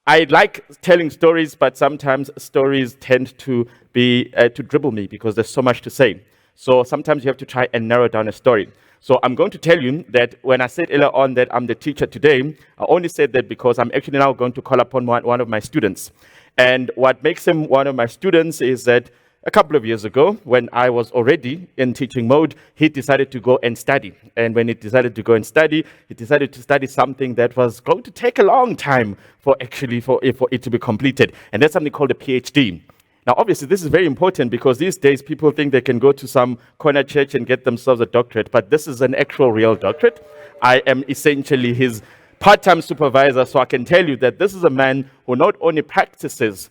I like telling stories, but sometimes stories tend to be to dribble me because there's so much to say. So sometimes you have to try and narrow down a story. So I'm going to tell you that when I said earlier on that I'm the teacher today, I only said that because I'm actually now going to call upon one of my students. And what makes him one of my students is that a couple of years ago, when I was already in teaching mode, he decided to go and study. And when he decided to go and study, he decided to study something that was going to take a long time for it to be completed. And that's something called a PhD. Now, obviously, this is very important because these days people think they can go to some corner church and get themselves a doctorate, but this is an actual real doctorate. I am essentially his part-time supervisor, so I can tell you that this is a man who not only practices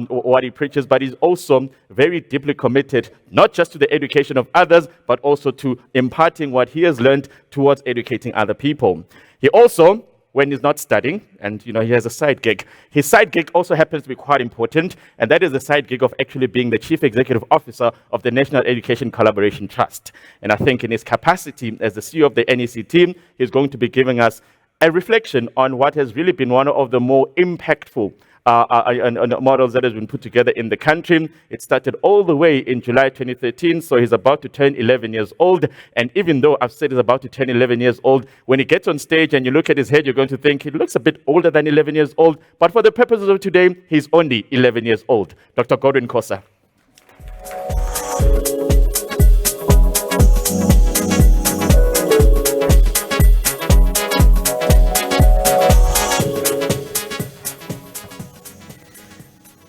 what he preaches, but he's also very deeply committed, not just to the education of others, but also to imparting what he has learned towards educating other people. He also, when he's not studying, and he has a side gig, his side gig also happens to be quite important, and that is the side gig of actually being the Chief Executive Officer of the National Education Collaboration Trust. And I think in his capacity as the CEO of the NECT, he's going to be giving us a reflection on what has really been one of the more impactful models that has been put together in the country. It started all the way in July 2013, so he's about to turn 11 years old. And even though I've said he's about to turn 11 years old, when he gets on stage and you look at his head, you're going to think he looks a bit older than 11 years old. But for the purposes of today, he's only 11 years old. Dr. Godwin Khosa.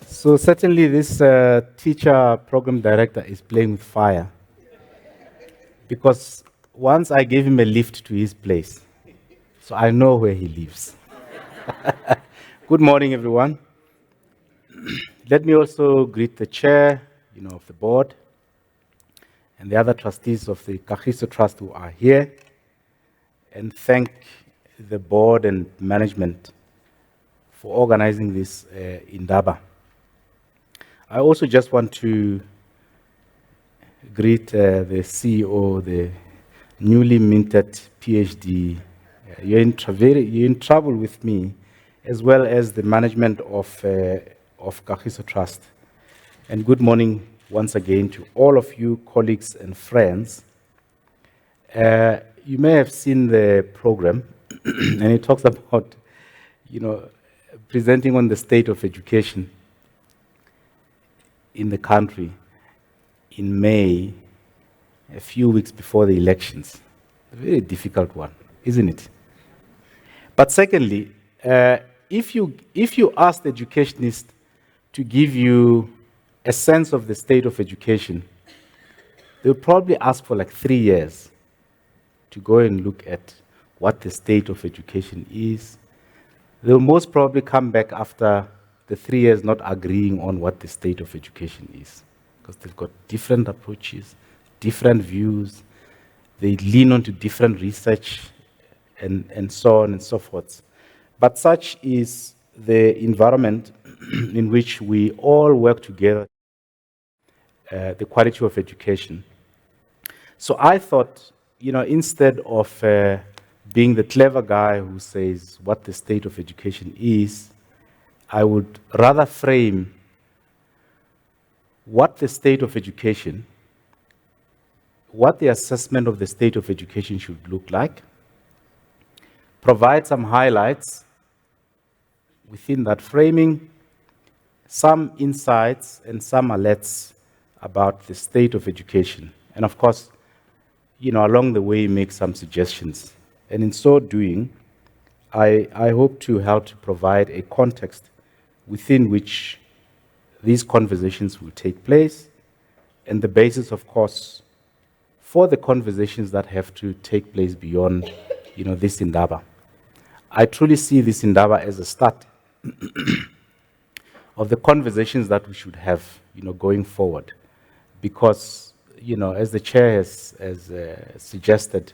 So certainly this teacher program director is playing with fire, because once I gave him a lift to his place, so I know where he lives. Good morning, everyone. Let me also greet the chair, of the board and the other trustees of the Khosa Trust who are here, and thank the board and management for organizing this Indaba. I also just want to greet the CEO, the newly minted PhD. You're in trouble with me, as well as the management of Khosa Trust. And good morning once again to all of you, colleagues and friends. You may have seen the program, and it talks about, presenting on the state of education in the country in May, a few weeks before the elections. A very difficult one, isn't it? But secondly, if you ask the educationist to give you a sense of the state of education, they'll probably ask for like 3 years to go and look at what the state of education is. They'll most probably come back after the 3 years not agreeing on what the state of education is, because they've got different approaches, different views, they lean onto different research, and so on and so forth. But such is the environment in which we all work together, the quality of education. So I thought, instead of being the clever guy who says what the state of education is, I would rather frame what the state of education, what the assessment of the state of education should look like, provide some highlights within that framing, some insights and some alerts about the state of education. And of course, along the way, make some suggestions. And in so doing, I hope to help to provide a context within which these conversations will take place, and the basis, of course, for the conversations that have to take place beyond, this Indaba. I truly see this Indaba as a start of the conversations that we should have, going forward, because, as the chair has suggested,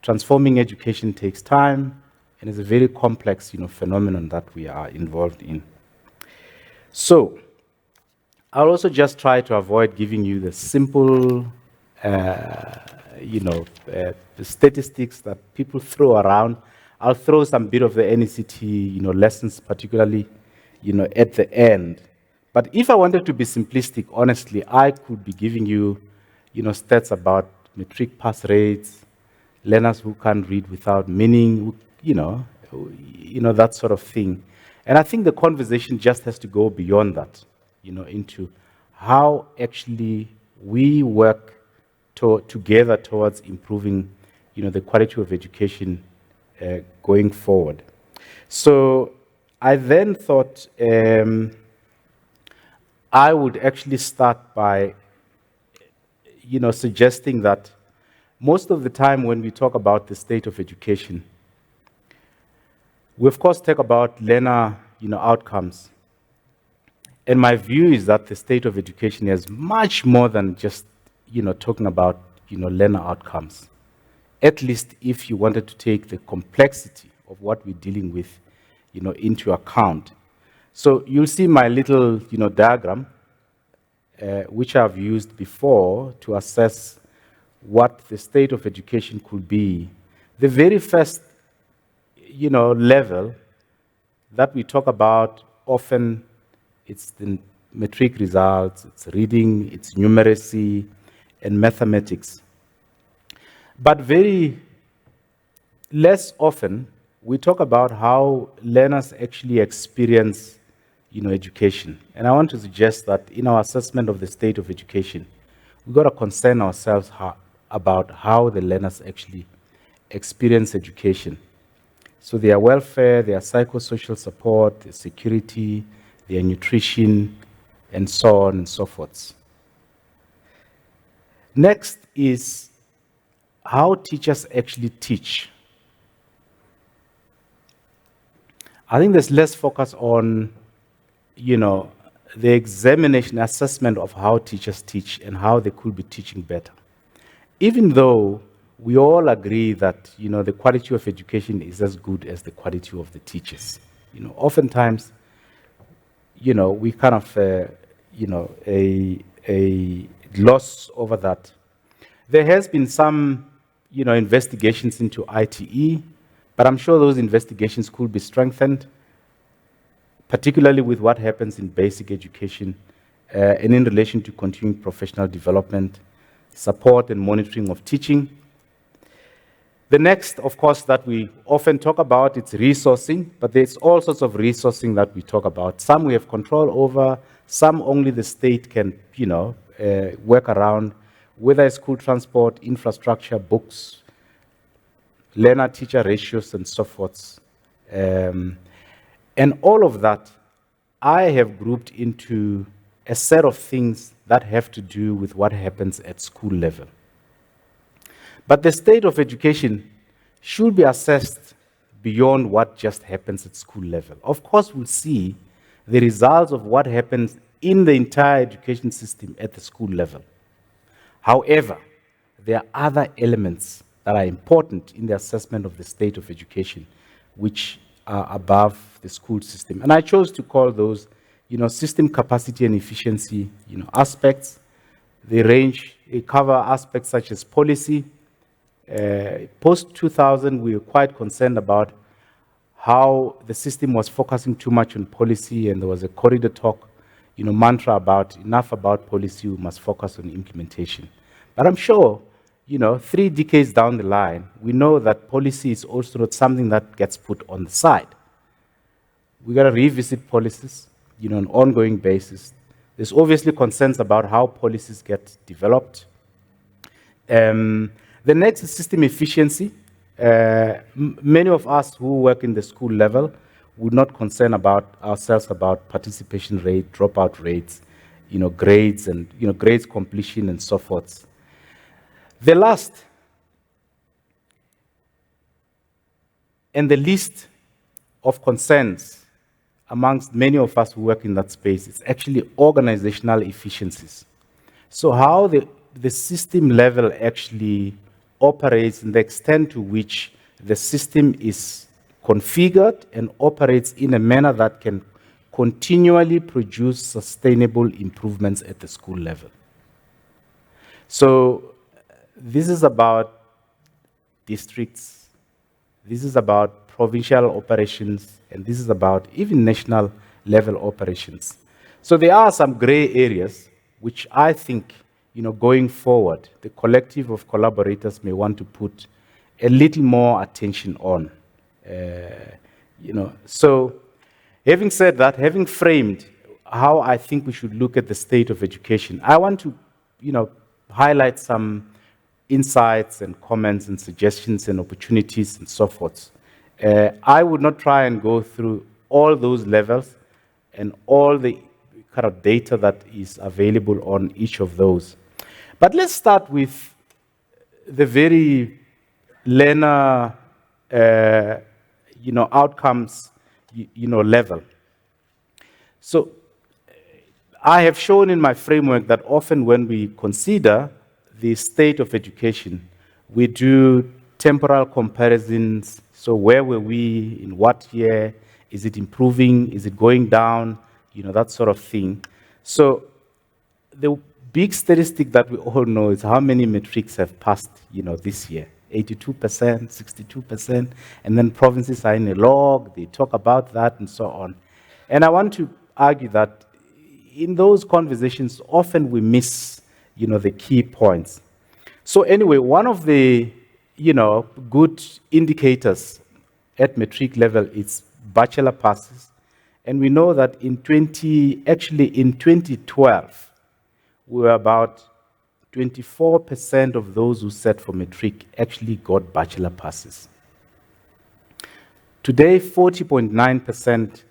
transforming education takes time and is a very complex, phenomenon that we are involved in. So, I'll also just try to avoid giving you the simple, the statistics that people throw around. I'll throw some bit of the NECT, lessons, particularly, at the end. But if I wanted to be simplistic, honestly, I could be giving you, stats about matric pass rates, learners who can't read without meaning, that sort of thing. And I think the conversation just has to go beyond that, into how actually we work together towards improving, the quality of education going forward. So I then thought I would actually start by, suggesting that most of the time when we talk about the state of education, we of course talk about learner, outcomes. And my view is that the state of education is much more than just, talking about, learner outcomes. At least if you wanted to take the complexity of what we're dealing with, into account. So you'll see my little, diagram, which I've used before to assess what the state of education could be. The very first, level that we talk about often, it's the matric results, it's reading, it's numeracy, and mathematics. But very less often, we talk about how learners actually experience, education. And I want to suggest that in our assessment of the state of education, we've got to concern ourselves about how the learners actually experience education. So their welfare, their psychosocial support, their security, their nutrition, and so on and so forth. Next is how teachers actually teach. I think there's less focus on, the examination assessment of how teachers teach and how they could be teaching better. Even though we all agree that, the quality of education is as good as the quality of the teachers. Oftentimes, we kind of, a loss over that. There has been some, investigations into ITE, but I'm sure those investigations could be strengthened, particularly with what happens in basic education and in relation to continuing professional development, support and monitoring of teaching. The next, of course, that we often talk about, it's resourcing, but there's all sorts of resourcing that we talk about. Some we have control over, some only the state can, work around, whether it's school transport, infrastructure, books, learner-teacher ratios, and so forth. And all of that, I have grouped into a set of things that have to do with what happens at school level. But the state of education should be assessed beyond what just happens at school level. Of course, we'll see the results of what happens in the entire education system at the school level. However, there are other elements that are important in the assessment of the state of education, which are above the school system. And I chose to call those, system capacity and efficiency, aspects. They cover aspects such as policy. Post-2000, we were quite concerned about how the system was focusing too much on policy, and there was a corridor talk, mantra about enough about policy, we must focus on implementation. But I'm sure, 3 decades down the line, we know that policy is also not something that gets put on the side. We've got to revisit policies, on an ongoing basis. There's obviously concerns about how policies get developed. The next is system efficiency. Many of us who work in the school level would not concern about ourselves about participation rate, dropout rates, grades and grades completion and so forth. The last and the least of concerns amongst many of us who work in that space is actually organizational efficiencies. So how the system level actually operates and the extent to which the system is configured and operates in a manner that can continually produce sustainable improvements at the school level. So this is about districts, this is about provincial operations, and this is about even national level operations. So there are some gray areas which I think, going forward, the collective of collaborators may want to put a little more attention on. So having said that, having framed how I think we should look at the state of education, I want to, highlight some insights and comments and suggestions and opportunities and so forth. I would not try and go through all those levels and all the kind of data that is available on each of those. But let's start with the very learner, outcomes, level. So I have shown in my framework that often when we consider the state of education, we do temporal comparisons. So where were we in what year? Is it improving? Is it going down? That sort of thing. So the big statistic that we all know is how many matrics have passed, this year. 82%, 62%, and then provinces are in a log, they talk about that and so on. And I want to argue that in those conversations, often we miss, the key points. So anyway, one of the, good indicators at matric level is bachelor passes. And we know that in 2012, we were about 24% of those who sat for matric actually got bachelor passes. Today, 40.9%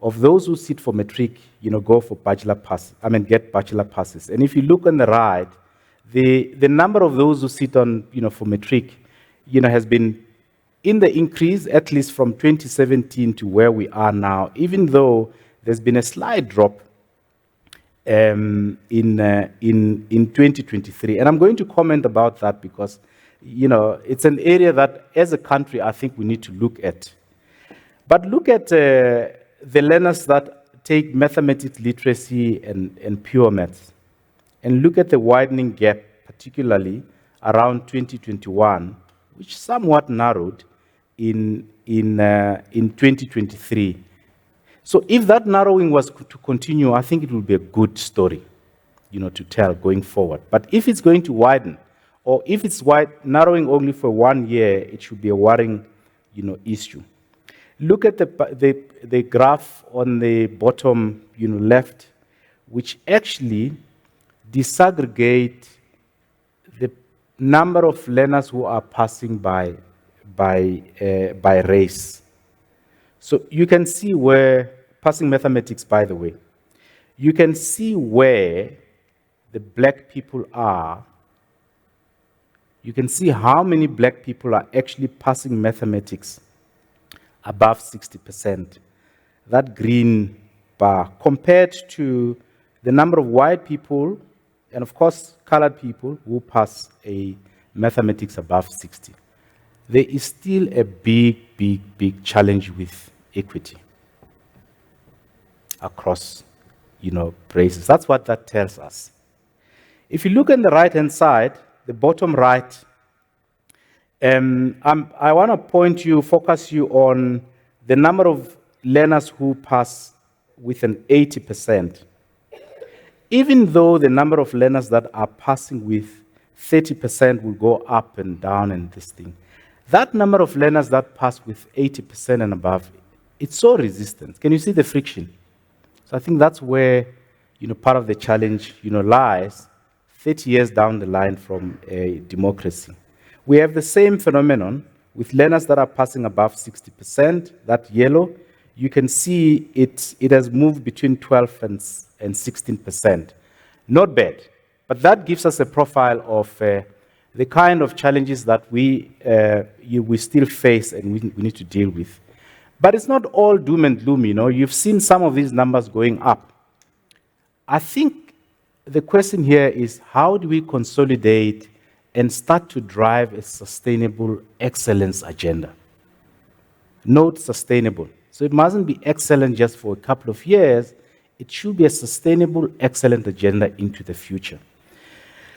of those who sit for matric, go for get bachelor passes. And if you look on the right, the number of those who sit on, for matric, has been in the increase, at least from 2017 to where we are now, even though there's been a slight drop in 2023. And I'm going to comment about that because, it's an area that as a country, I think we need to look at. But look at the learners that take mathematics literacy and pure maths. And look at the widening gap, particularly around 2021, which somewhat narrowed in 2023. So if that narrowing was to continue, I think it will be a good story, to tell going forward. But if it's going to widen, or if it's narrowing only for 1 year, it should be a worrying, issue. Look at the graph on the bottom, left, which actually disaggregate the number of learners who are passing by race. So you can see where, passing mathematics, by the way, you can see where the black people are. You can see how many black people are actually passing mathematics above 60%. That green bar, compared to the number of white people, and of course, colored people who pass a mathematics above 60. There is still a big, big, big challenge with equity across, races. That's what that tells us. If you look on the right-hand side, the bottom right, I want to focus you on the number of learners who pass with an 80%. Even though the number of learners that are passing with 30% will go up and down and this thing, that number of learners that pass with 80% and above, it's so resistant. Can you see the friction? So I think that's where, part of the challenge, lies 30 years down the line from a democracy. We have the same phenomenon with learners that are passing above 60%, that yellow. You can see it has moved between 12 and 16%. Not bad, but that gives us a profile of the kind of challenges that we still face and we need to deal with. But it's not all doom and gloom, You've seen some of these numbers going up. I think the question here is, how do we consolidate and start to drive a sustainable excellence agenda? Note sustainable. So it mustn't be excellent just for a couple of years. It should be a sustainable, excellent agenda into the future.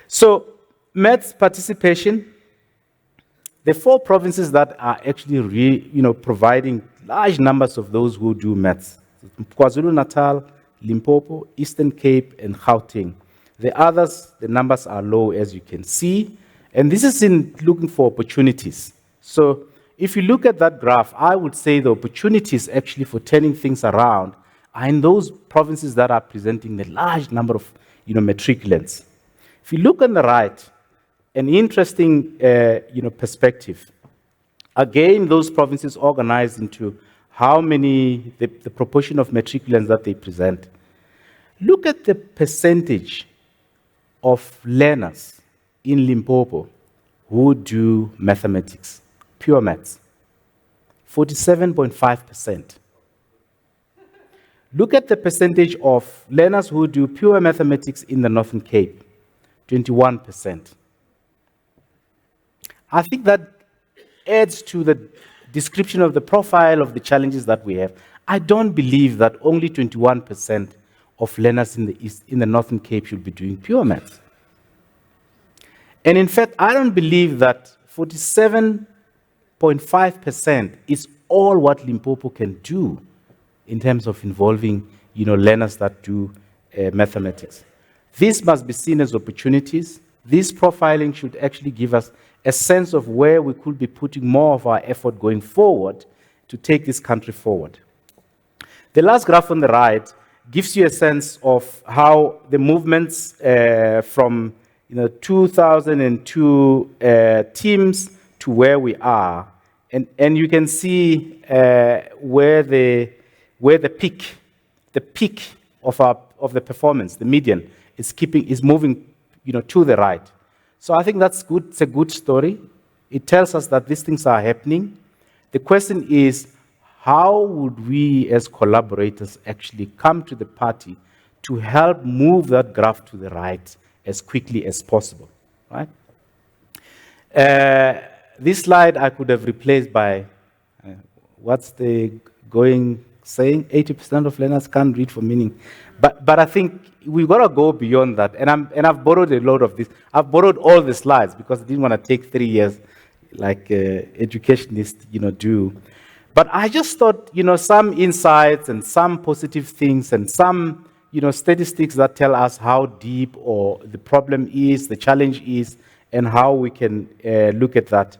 So maths participation, the 4 provinces that are actually providing large numbers of those who do maths. KwaZulu-Natal, Limpopo, Eastern Cape, and Gauteng. The others, the numbers are low, as you can see. And this is in looking for opportunities. So if you look at that graph, I would say the opportunities actually for turning things around are in those provinces that are presenting the large number of matriculants. If you look on the right, an interesting perspective. Again, those provinces organized into how many, the proportion of matriculants that they present. Look at the percentage of learners in Limpopo who do mathematics, pure maths. 47.5%. Look at the percentage of learners who do pure mathematics in the Northern Cape, 21%. I think that adds to the description of the profile of the challenges that we have. I don't believe that only 21% of learners in the Northern Cape should be doing pure maths. And in fact, I don't believe that 47.5% is all what Limpopo can do in terms of involving learners that do mathematics. This must be seen as opportunities. This profiling should actually give us a sense of where we could be putting more of our effort going forward to take this country forward. The last graph on the right gives you a sense of how the movements from 2002 teams to where we are, and you can see where the peak of the performance, the median, is moving to the right. So I think that's good. It's a good story. It tells us that these things are happening. The question is, how would we as collaborators actually come to the party to help move that graph to the right as quickly as possible, right? This slide I could have replaced by, what's the going saying? 80% of learners can't read for meaning. But I think we've got to go beyond that. And I've borrowed a lot of this. I've borrowed all the slides because I didn't want to take 3 years like educationists do. But I just thought, some insights and some positive things and some, statistics that tell us how deep or the problem is, the challenge is, and how we can look at that.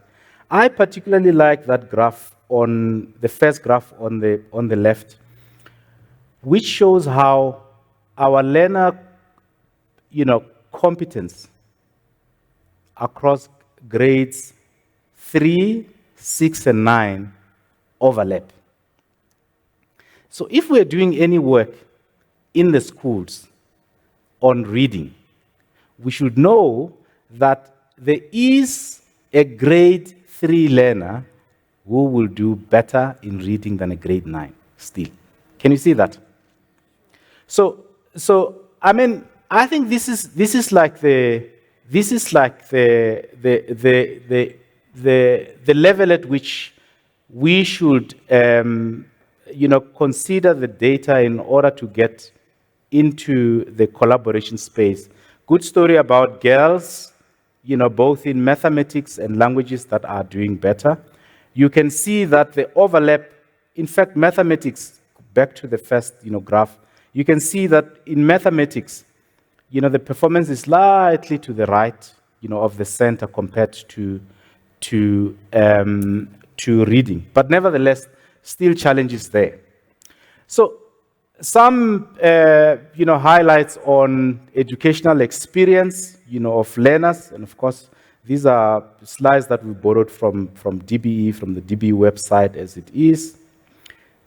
I particularly like that graph on the first graph on the left, which shows how our learner, competence across grades 3, 6, and 9 overlap. So if we're doing any work in the schools on reading, we should know that there is a grade 3 learner who will do better in reading than a grade 9 still. Can you see that? So I mean, I think this is like the level at which we should consider the data in order to get into the collaboration space. Good story about girls, both in mathematics and languages that are doing better. You can see that the overlap, in fact, mathematics, back to the first graph, you can see that in mathematics, the performance is slightly to the right, of the center compared to reading. But nevertheless, still challenges there. So some highlights on educational experience, of learners, and of course, these are slides that we borrowed from DBE, from the DBE website as it is.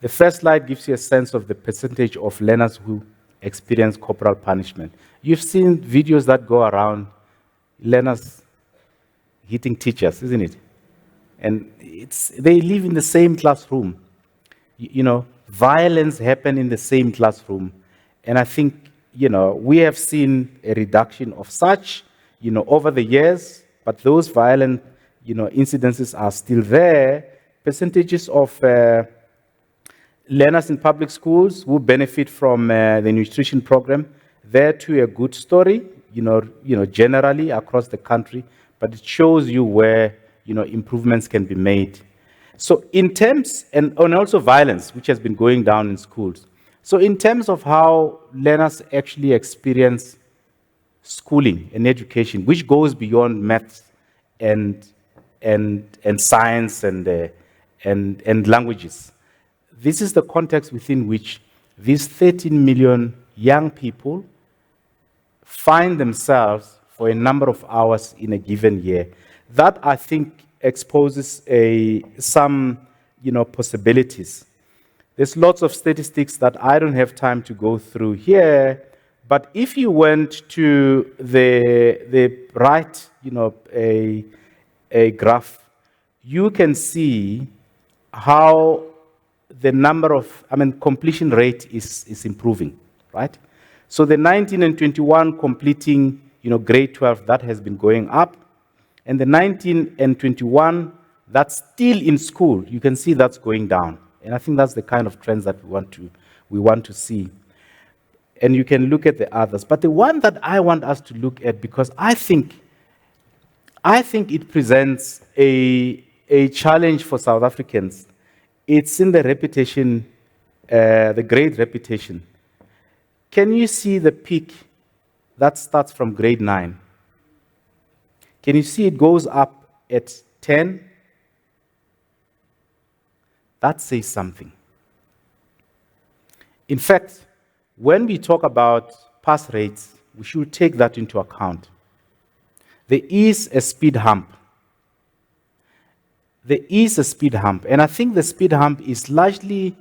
The first slide gives you a sense of the percentage of learners who experience corporal punishment. You've seen videos that go around, learners hitting teachers, isn't it? And they live in the same classroom. Violence happen in the same classroom. And I think, we have seen a reduction of such, over the years, but those violent, incidences are still there. Percentages of learners in public schools who benefit from the nutrition program, there too a good story, generally across the country, but it shows you where, improvements can be made. So in terms, and also violence, which has been going down in schools. So in terms of how learners actually experience schooling and education, which goes beyond maths and science and languages. This is the context within which these 13 million young people find themselves for a number of hours in a given year. That, I think, exposes some possibilities. There's lots of statistics that I don't have time to go through here, but if you went to the right, a graph, you can see how the number of, completion rate is improving, right? So the 19 and 21 completing, grade 12, that has been going up. And the 19 and 21, that's still in school, you can see that's going down. And I think that's the kind of trends that we want to see. And you can look at the others. But the one that I want us to look at, because I think it presents a challenge for South Africans, it's in the reputation, the grade reputation. Can you see the peak that starts from grade 9? Can you see it goes up at 10? That says something. In fact, when we talk about pass rates, we should take that into account. There is a speed hump. There is a speed hump, and I think the speed hump is largely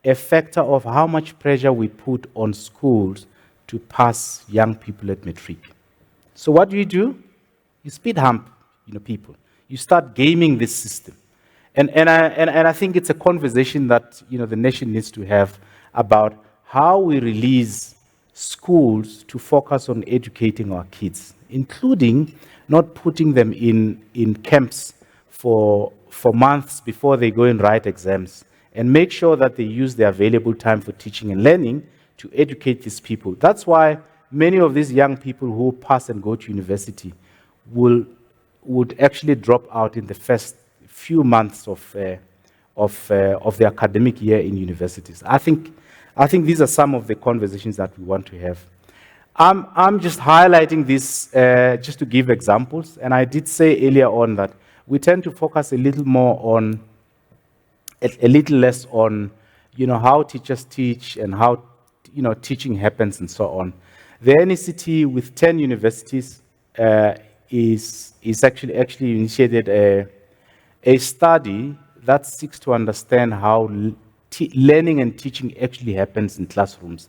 a factor of how much pressure we put on schools to pass young people at matric. So what do? You speed hump, people. You start gaming this system. And I think it's a conversation that the nation needs to have about how we release schools to focus on educating our kids, including not putting them in camps for months before they go and write exams, and make sure that they use their available time for teaching and learning to educate these people. That's why many of these young people who pass and go to university would actually drop out in the first few months of the academic year in universities. I think these are some of the conversations that we want to have. I'm just highlighting this just to give examples, and I did say earlier on that we tend to focus a little more on, a little less on, how teachers teach and how, teaching happens and so on. The NECT with 10 universities is actually initiated a study that seeks to understand how learning and teaching actually happens in classrooms.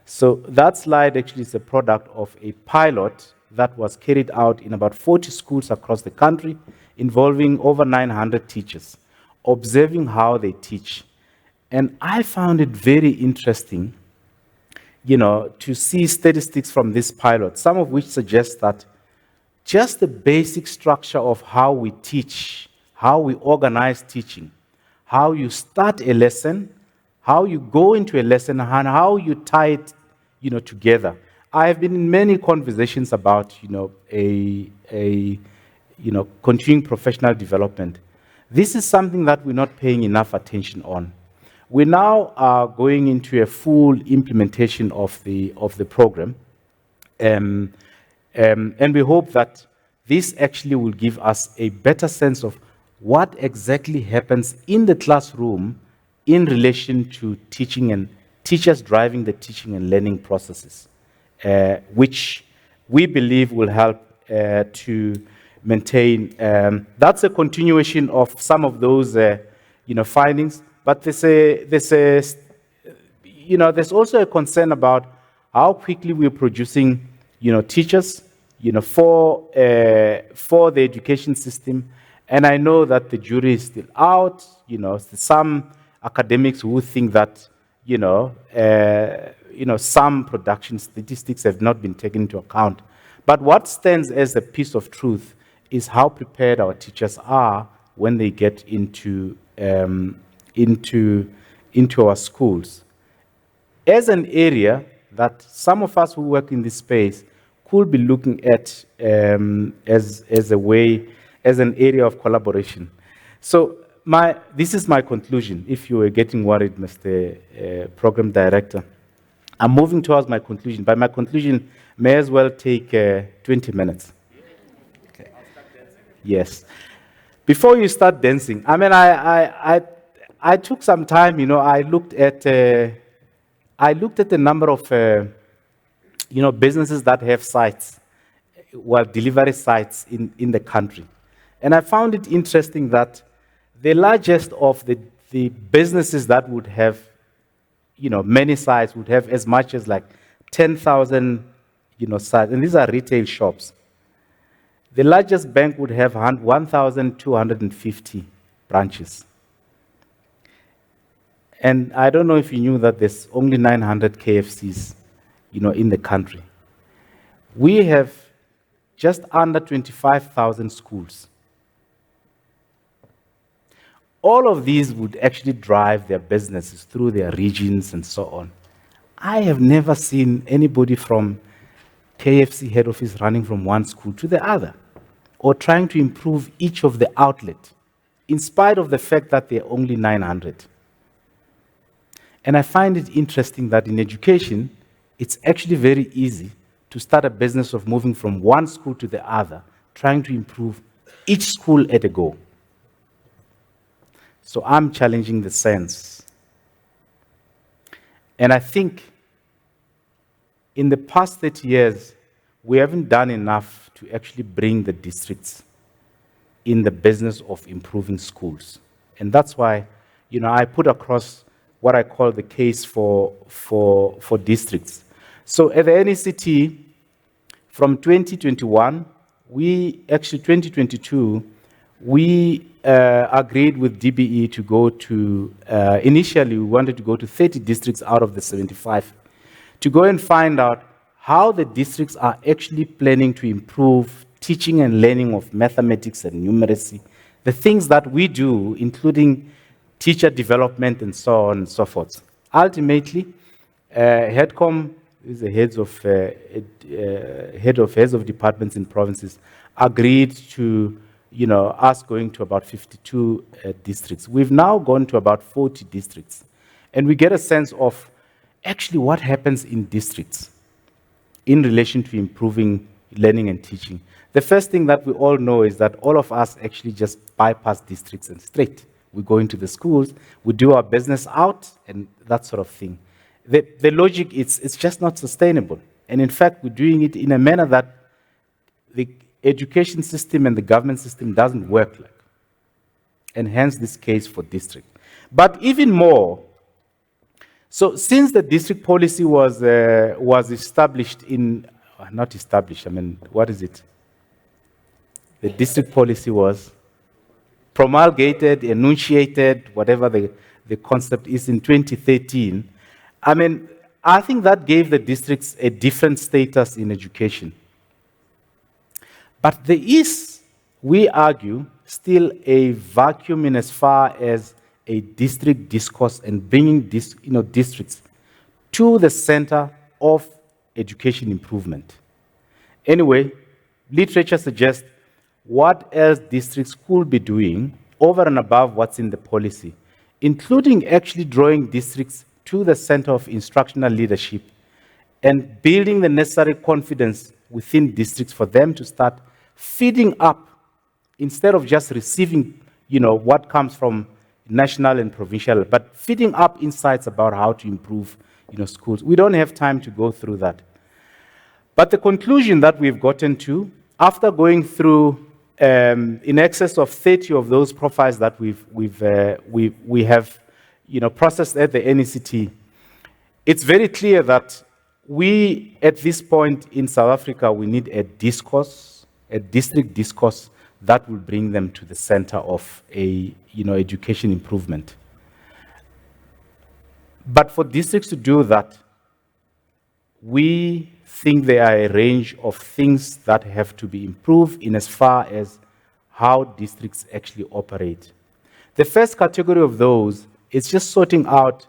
So that slide actually is a product of a pilot that was carried out in about 40 schools across the country, involving over 900 teachers, observing how they teach. And I found it very interesting, to see statistics from this pilot, some of which suggest that just the basic structure of how we teach, how we organize teaching, how you start a lesson, how you go into a lesson, and how you tie it, together. I have been in many conversations about, continuing professional development. This is something that we're not paying enough attention on. We now are going into a full implementation of the program, and we hope that this actually will give us a better sense of what exactly happens in the classroom in relation to teaching and teachers driving the teaching and learning processes, which we believe will help to maintain. That's a continuation of some of those findings, but there's also a concern about how quickly we're producing teachers for the education system. And I know that the jury is still out. Some academics who think that some production statistics have not been taken into account. But what stands as a piece of truth is how prepared our teachers are when they get into our schools. As an area that some of us who work in this space could be looking at as a way, as an area of collaboration. So this is my conclusion, if you were getting worried, Mr. Program Director. I'm moving towards my conclusion. By my conclusion, may as well take 20 minutes. Okay. Yes. Before you start dancing, I mean, I took some time, I looked at the number of, businesses that have sites, delivery sites in the country. And I found it interesting that the largest of the businesses that would have, many sites would have as much as like 10,000, sites, and these are retail shops. The largest bank would have 1,250 branches. And I don't know if you knew that there's only 900 KFCs, in the country. We have just under 25,000 schools. All of these would actually drive their businesses through their regions and so on. I have never seen anybody from KFC head office running from one school to the other or trying to improve each of the outlet, in spite of the fact that there are only 900. And I find it interesting that in education, it's actually very easy to start a business of moving from one school to the other, trying to improve each school at a go. So I'm challenging the sense. And I think in the past 30 years, we haven't done enough to actually bring the districts in the business of improving schools. And that's why, I put across what I call the case for districts. So at the NECT, from 2021, 2022, we agreed with DBE to go to, initially we wanted to go to 30 districts out of the 75, to go and find out how the districts are actually planning to improve teaching and learning of mathematics and numeracy, the things that we do, including teacher development and so on and so forth. Ultimately, HEADCOM is the heads of departments in provinces agreed to us going to about 52 districts. We've now gone to about 40 districts. And we get a sense of actually what happens in districts in relation to improving learning and teaching. The first thing that we all know is that all of us actually just bypass districts and straight. We go into the schools, we do our business out, and that sort of thing. The logic, it's just not sustainable. And in fact, we're doing it in a manner that the education system and the government system doesn't work like. And hence this case for district. But even more, so since the district policy was established not established, what is it? The district policy was promulgated, enunciated, whatever the concept is, in 2013. I think that gave the districts a different status in education. But there is, we argue, still a vacuum in as far as a district discourse and bringing districts to the center of education improvement. Anyway, literature suggests what else districts could be doing over and above what's in the policy, including actually drawing districts to the center of instructional leadership and building the necessary confidence within districts for them to start feeding up instead of just receiving, what comes from national and provincial, but feeding up insights about how to improve, schools. We don't have time to go through that. But the conclusion that we've gotten to, after going through in excess of 30 of those profiles that we have, processed at the NECT, it's very clear that we, at this point in South Africa, we need a discourse, a district discourse that will bring them to the center of education improvement. But for districts to do that, we think there are a range of things that have to be improved in as far as how districts actually operate. The first category of those is just sorting out,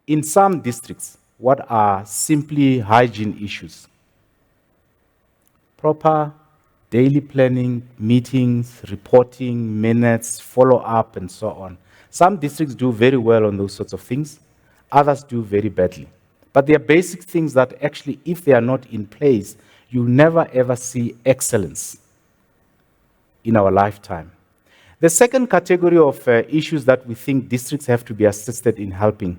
in some districts, what are simply hygiene issues. Proper daily planning, meetings, reporting, minutes, follow-up, and so on. Some districts do very well on those sorts of things. Others do very badly. But they are basic things that actually, if they are not in place, you'll never ever see excellence in our lifetime. The second category of issues that we think districts have to be assisted in helping,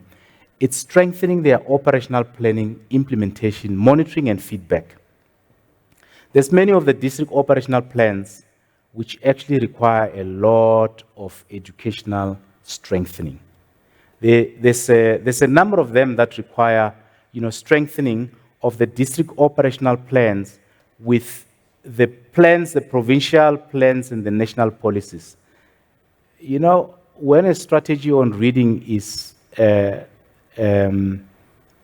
it's strengthening their operational planning, implementation, monitoring, and feedback. There's many of the district operational plans which actually require a lot of educational strengthening. There's a number of them that require, strengthening of the district operational plans with the plans, the provincial plans, and the national policies. When a strategy on reading is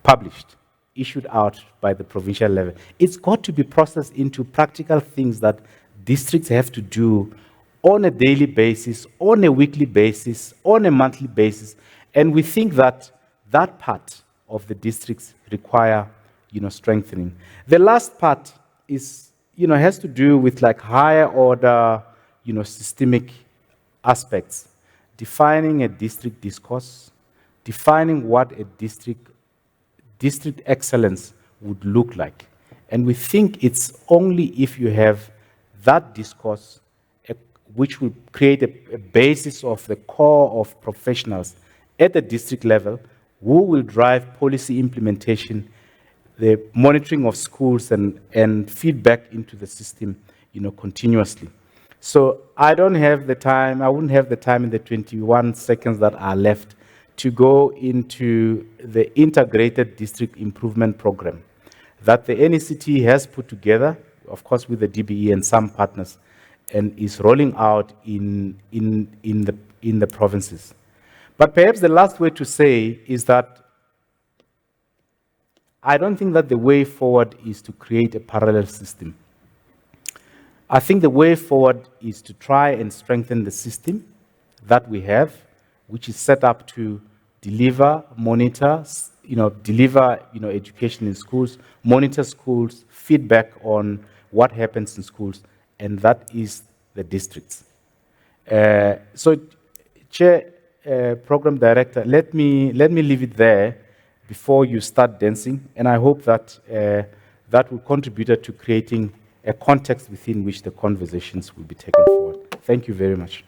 published, issued out by the provincial level, it's got to be processed into practical things that districts have to do on a daily basis, on a weekly basis, on a monthly basis. And we think that that part of the districts require, strengthening. The last part is, has to do with like higher order, systemic aspects. Defining a district discourse, defining what a district excellence would look like. And we think it's only if you have that discourse, which will create a basis of the core of professionals at the district level, who will drive policy implementation, the monitoring of schools, and feedback into the system, continuously. So I wouldn't have the time in the 21 seconds that are left to go into the integrated district improvement program that the NECT has put together, of course with the DBE and some partners, and is rolling out in the provinces. But perhaps the last way to say is that I don't think that the way forward is to create a parallel system. I think the way forward is to try and strengthen the system that we have, which is set up to deliver, monitor, education in schools, monitor schools, feedback on what happens in schools, and that is the districts. So, Chair, Program Director, let me leave it there before you start dancing, and I hope that that will contribute to creating a context within which the conversations will be taken forward. Thank you very much.